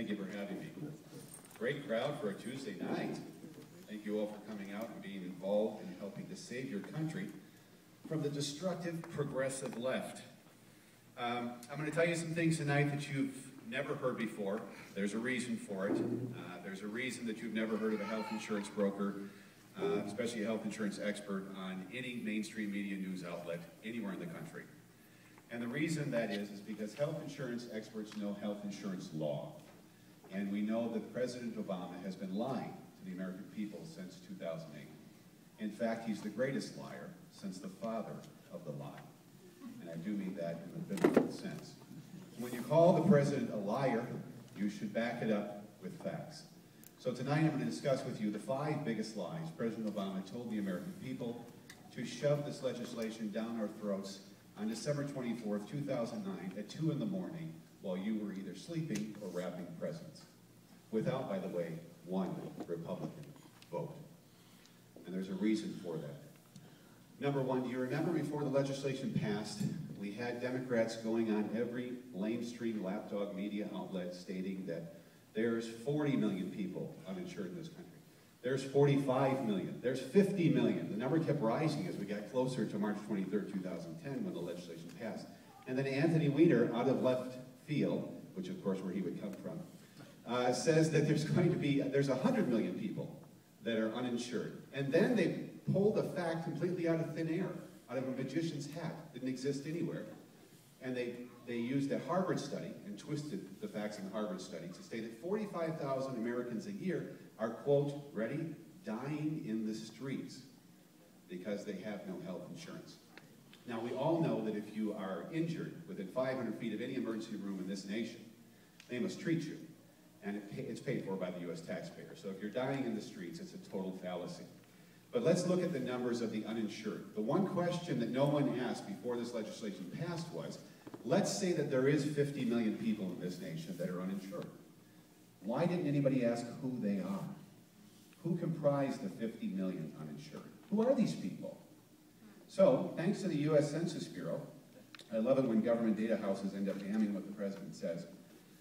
Thank you for having me. Great crowd for a Tuesday night. Thank you all for coming out and being involved in helping to save your country from the destructive progressive left. I'm going to tell you some things tonight that you've never heard before. There's a reason for it. There's a reason that you've never heard of a health insurance broker, especially a health insurance expert on any mainstream media news outlet anywhere in the country. And the reason that is because health insurance experts know health insurance law. And we know that President Obama has been lying to the American people since 2008. In fact, he's the greatest liar since the father of the lie. And I do mean that in a biblical sense. When you call the president a liar, you should back it up with facts. So tonight I'm going to discuss with you the 5 biggest lies President Obama told the American people to shove this legislation down our throats on December 24th, 2009 at 2 in the morning while you were either sleeping or wrapping presents. Without, by the way, one Republican vote. And there's a reason for that. Number one, do you remember before the legislation passed, we had Democrats going on every lamestream lapdog media outlet stating that there's 40 million people uninsured in this country. There's 45 million. There's 50 million. The number kept rising as we got closer to March 23rd, 2010 when the legislation passed. And then Anthony Weiner, out of left field, which of course where he would come from, says that there's 100 million people that are uninsured. And then they pulled a fact completely out of thin air, out of a magician's hat. Didn't exist anywhere. And they used a Harvard study and twisted the facts in the Harvard study to state that 45,000 Americans a year are, quote, ready, dying in the streets because they have no health insurance. Now, we all know that if you are injured within 500 feet of any emergency room in this nation, they must treat you. And it's paid for by the U.S. taxpayer. So if you're dying in the streets, it's a total fallacy. But let's look at the numbers of the uninsured. The one question that no one asked before this legislation passed was, let's say that there is 50 million people in this nation that are uninsured. Why didn't anybody ask who they are? Who comprise the 50 million uninsured? Who are these people? So, thanks to the U.S. Census Bureau, I love it when government data houses end up damning what the president says,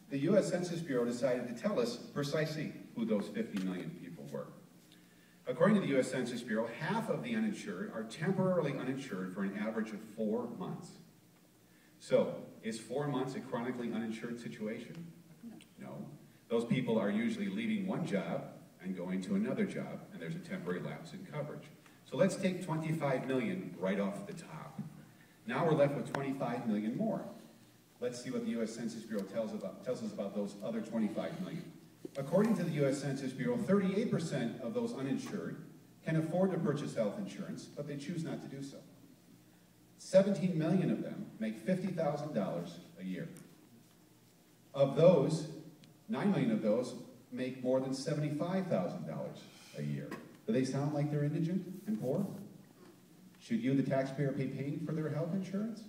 the U.S. Census Bureau decided to tell us precisely who those 50 million people were. According to the U.S. Census Bureau, half of the uninsured are temporarily uninsured for an average of 4 months. So, is 4 months a chronically uninsured situation? No. Those people are usually leaving one job and going to another job, and there's a temporary lapse in coverage. So let's take 25 million right off the top. Now we're left with 25 million more. Let's see what the U.S. Census Bureau tells us about those other 25 million. According to the U.S. Census Bureau, 38% of those uninsured can afford to purchase health insurance, but they choose not to do so. 17 million of them make $50,000 a year. Of those, 9 million of those make more than $75,000 a year. Do they sound like they're indigent and poor? Should you, the taxpayer, be paying for their health insurance?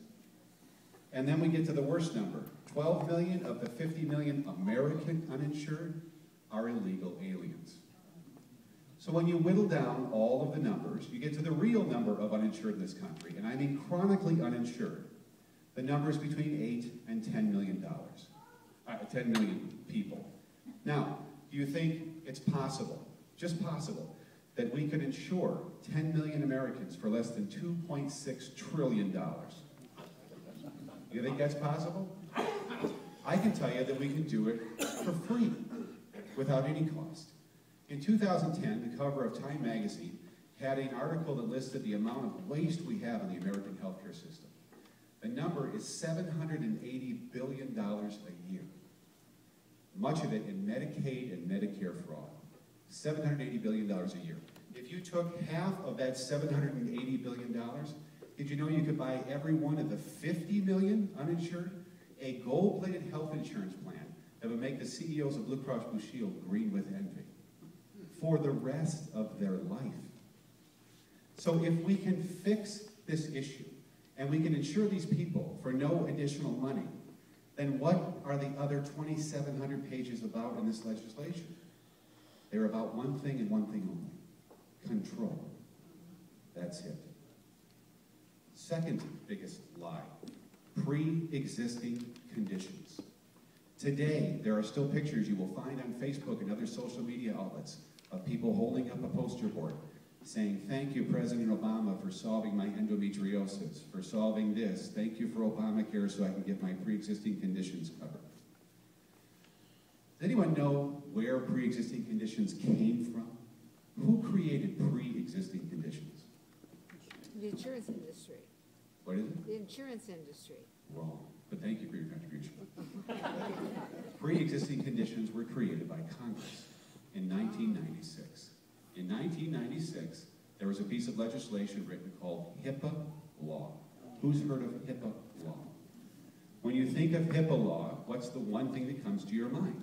And then we get to the worst number. 12 million of the 50 million American uninsured are illegal aliens. So when you whittle down all of the numbers, you get to the real number of uninsured in this country, and I mean chronically uninsured. The number is between $8 and $10 million. 10 million people. Now, do you think it's possible, just possible, that we could insure 10 million Americans for less than $2.6 trillion? Do you think that's possible? I can tell you that we can do it for free, without any cost. In 2010, the cover of Time magazine had an article that listed the amount of waste we have in the American healthcare system. The number is $780 billion a year. Much of it in Medicaid and Medicare fraud. $780 billion a year. If you took half of that $780 billion, did you know you could buy every one of the 50 million uninsured a gold-plated health insurance plan that would make the CEOs of Blue Cross Blue Shield green with envy for the rest of their life? So if we can fix this issue and we can insure these people for no additional money, then what are the other 2,700 pages about in this legislation? They're about one thing and one thing only: control. That's it. Second biggest lie: pre-existing conditions. Today, there are still pictures you will find on Facebook and other social media outlets of people holding up a poster board saying, "Thank you, President Obama, for solving my endometriosis, for solving this. Thank you for Obamacare so I can get my pre-existing conditions covered." Does anyone know where pre-existing conditions came from? Who created pre-existing conditions? The insurance industry. What is it? The insurance industry. Wrong, but thank you for your contribution. Pre-existing conditions were created by Congress in 1996. In 1996, there was a piece of legislation written called HIPAA law. Who's heard of HIPAA law? When you think of HIPAA law, what's the one thing that comes to your mind?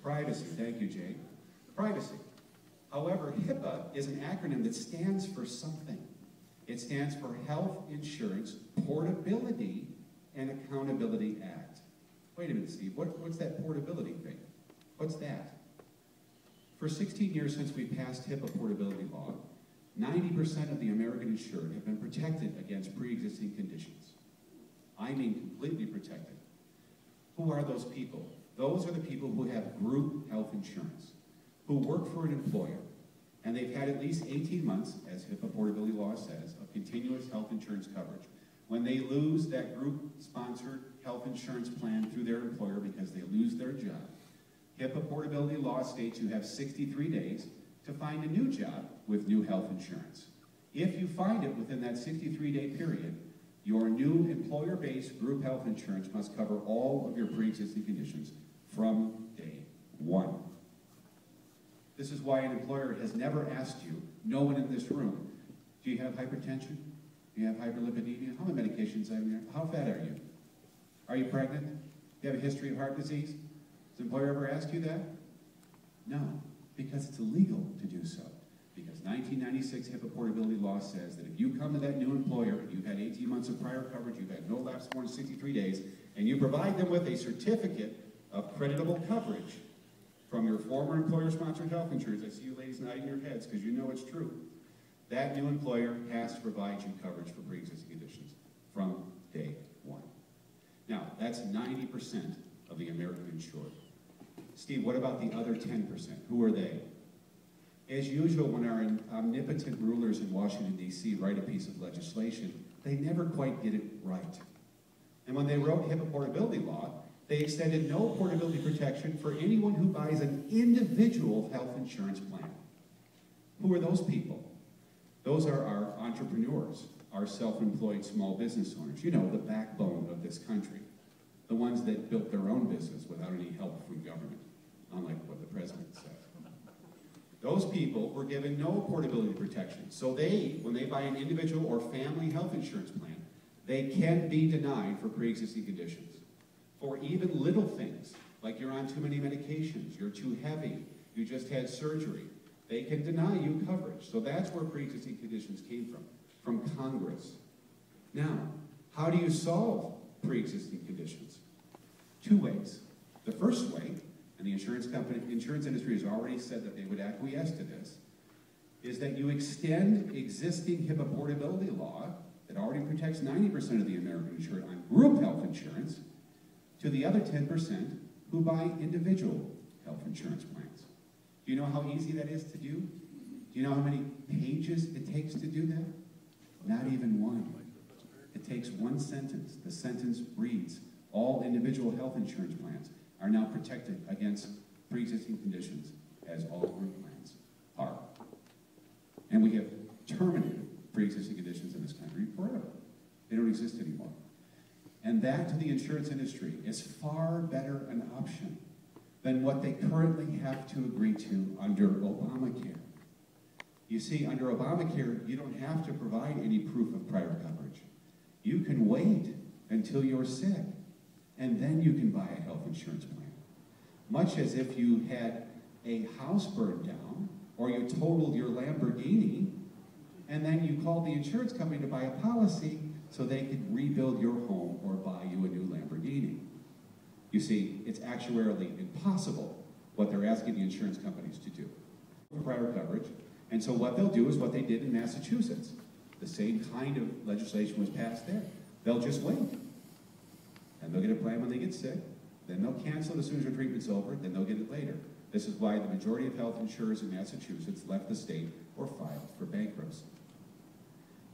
Privacy. Thank you, Jane. Privacy. However, HIPAA is an acronym that stands for something. It stands for Health Insurance Portability and Accountability Act. Wait a minute, Steve. What's that portability thing? What's that? For 16 years since we passed HIPAA portability law, 90% of the American insured have been protected against pre-existing conditions. I mean completely protected. Who are those people? Those are the people who have group health insurance, who work for an employer, and they've had at least 18 months, as HIPAA portability law says, of continuous health insurance coverage. When they lose that group-sponsored health insurance plan through their employer because they lose their job, HIPAA portability law states you have 63 days to find a new job with new health insurance. If you find it within that 63-day period, your new employer-based group health insurance must cover all of your pre-existing conditions from day one. This is why an employer has never asked you, no one in this room, do you have hypertension? Do you have hyperlipidemia? How many medications are there? How fat are you? Are you pregnant? Do you have a history of heart disease? Does the employer ever ask you that? No, because it's illegal to do so. Because 1996 HIPAA portability law says that if you come to that new employer, you've had 18 months of prior coverage, you've had no lapse more than 63 days, and you provide them with a certificate of creditable coverage from your former employer-sponsored health insurance, I see you ladies nodding your heads because you know it's true, that new employer has to provide you coverage for pre-existing conditions from day one. Now, that's 90% of the American insured. Steve, what about the other 10%? Who are they? As usual, when our omnipotent rulers in Washington, D.C. write a piece of legislation, they never quite get it right. And when they wrote HIPAA portability law, they extended no portability protection for anyone who buys an individual health insurance plan. Who are those people? Those are our entrepreneurs, our self-employed small business owners. You know, the backbone of this country. The ones that built their own business without any help from government, unlike what the president said. Those people were given no portability protection. So when they buy an individual or family health insurance plan, they can be denied for pre-existing conditions. For even little things, like you're on too many medications, you're too heavy, you just had surgery, they can deny you coverage. So that's where pre-existing conditions came from Congress. Now, how do you solve pre-existing conditions? Two ways. The first way, and the insurance industry has already said that they would acquiesce to this, is that you extend existing HIPAA portability law that already protects 90% of the American insured on group health insurance to the other 10% who buy individual health insurance plans. Do you know how easy that is to do? Do you know how many pages it takes to do that? Not even one. It takes one sentence. The sentence reads, all individual health insurance plans are now protected against pre-existing conditions as all group plans are. And we have terminated pre-existing conditions in this country forever. They don't exist anymore. And that, to the insurance industry, is far better an option than what they currently have to agree to under Obamacare. You see, under Obamacare, you don't have to provide any proof of prior coverage. You can wait until you're sick, and then you can buy a health insurance plan. Much as if you had a house burned down, or you totaled your Lamborghini, and then you called the insurance company to buy a policy so they could rebuild your home or buy you a new Lamborghini. You see, it's actuarially impossible what they're asking the insurance companies to do for prior coverage. And so what they'll do is what they did in Massachusetts. The same kind of legislation was passed there. They'll just wait. And they'll get a plan when they get sick, Then they'll cancel it as soon as your treatment's over, then they'll get it later. This is why the majority of health insurers in Massachusetts left the state or filed for bankruptcy.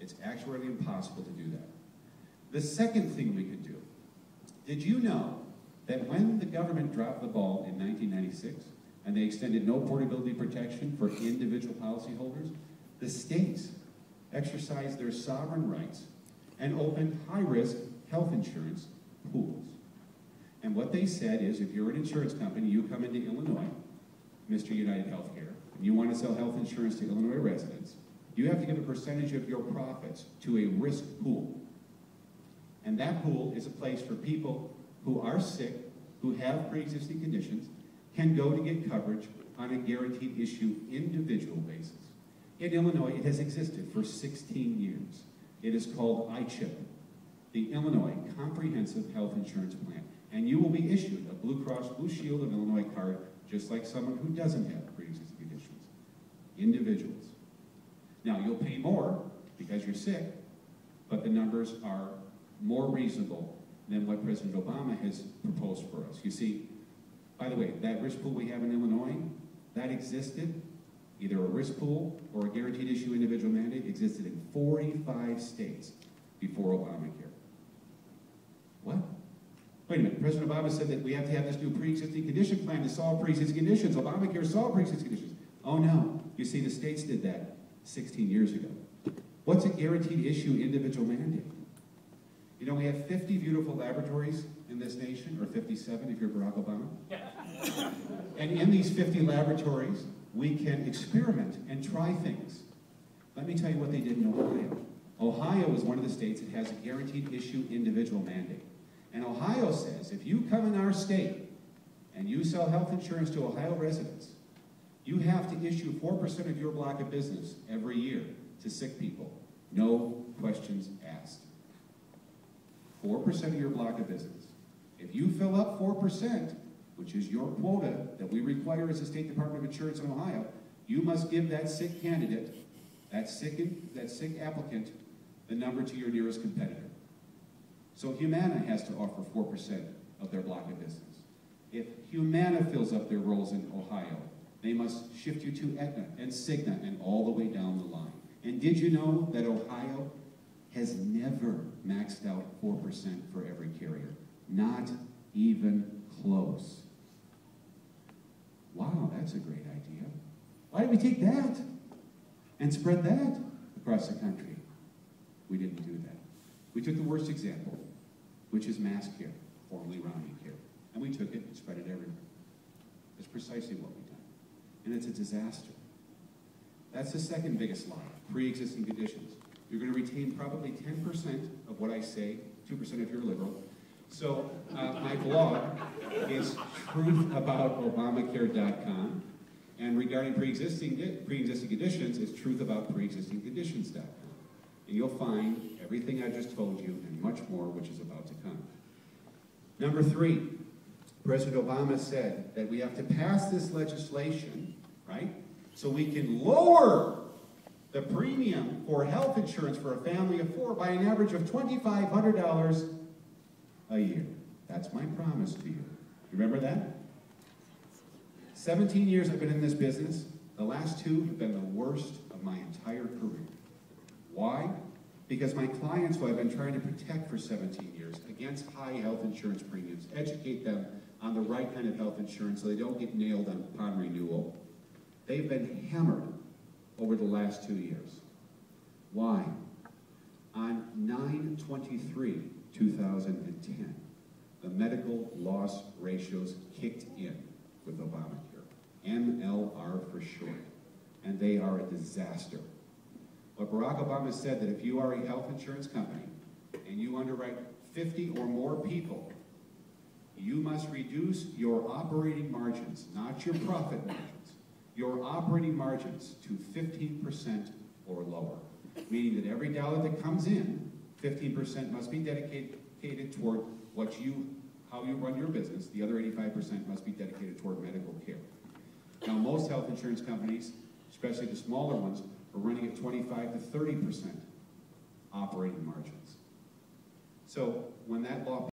It's actually impossible to do that. The second thing we could do, did you know that when the government dropped the ball in 1996 and they extended no portability protection for individual policyholders, the states exercised their sovereign rights and opened high-risk health insurance pools. And what they said is, if you're an insurance company, you come into Illinois, Mr. United Healthcare, and you want to sell health insurance to Illinois residents, you have to give a percentage of your profits to a risk pool. And that pool is a place for people who are sick, who have pre-existing conditions, can go to get coverage on a guaranteed issue individual basis. In Illinois, it has existed for 16 years. It is called ICHIP, the Illinois Comprehensive Health Insurance Plan. And you will be issued a Blue Cross Blue Shield of Illinois card, just like someone who doesn't have pre-existing conditions. Individuals. Now, you'll pay more because you're sick, but the numbers are more reasonable than what President Obama has proposed for us. You see, by the way, that risk pool we have in Illinois, that existed, either a risk pool or a guaranteed issue individual mandate, existed in 45 states before Obamacare. What? Wait a minute, President Obama said that we have to have this new pre-existing condition plan to solve pre-existing conditions. Obamacare solved pre-existing conditions. Oh no, you see, the states did that 16 years ago. What's a guaranteed issue individual mandate? You know, we have 50 beautiful laboratories in this nation, or 57 if you're Barack Obama. And in these 50 laboratories, we can experiment and try things. Let me tell you what they did in Ohio. Ohio is one of the states that has a guaranteed issue individual mandate. And Ohio says, if you come in our state and you sell health insurance to Ohio residents, you have to issue 4% of your block of business every year to sick people. No questions asked. 4% of your block of business. If you fill up 4%, which is your quota that we require as the State Department of Insurance in Ohio, you must give that sick candidate, that sick applicant, the number to your nearest competitor. So Humana has to offer 4% of their block of business. If Humana fills up their roles in Ohio, they must shift you to Aetna and Cigna and all the way down the line. And did you know that Ohio has never maxed out 4% for every carrier? Not even close. Wow, that's a great idea. Why did we take that and spread that across the country? We didn't do that. We took the worst example, which is mass care, formerly rounding care, and we took it and spread it everywhere. That's precisely what we've done. And it's a disaster. That's the second biggest lie, pre-existing conditions. You're going to retain probably 10% of what I say, 2% if you're liberal. So my blog is truthaboutobamacare.com, and regarding pre-existing conditions, it's truthaboutpreexistingconditions.com. And you'll find everything I just told you and much more, which is about to come. Number 3, President Obama said that we have to pass this legislation, right, so we can lower the premium for health insurance for a family of 4 by an average of $2,500 a year. That's my promise to you. You remember that? 17 years I've been in this business. The last 2 have been the worst of my entire career. Why? Because my clients, who I've been trying to protect for 17 years against high health insurance premiums, educate them on the right kind of health insurance so they don't get nailed upon renewal, they've been hammered over the last 2 years. Why? On 9/23/2010, the medical loss ratios kicked in with Obamacare, MLR for short, and they are a disaster. But Barack Obama said that if you are a health insurance company and you underwrite 50 or more people, you must reduce your operating margins, not your profit margins, your operating margins to 15% or lower, meaning that every dollar that comes in, 15% must be dedicated toward how you run your business. The other 85% must be dedicated toward medical care. Now, most health insurance companies, especially the smaller ones, are running at 25 to 30% operating margins. So when that law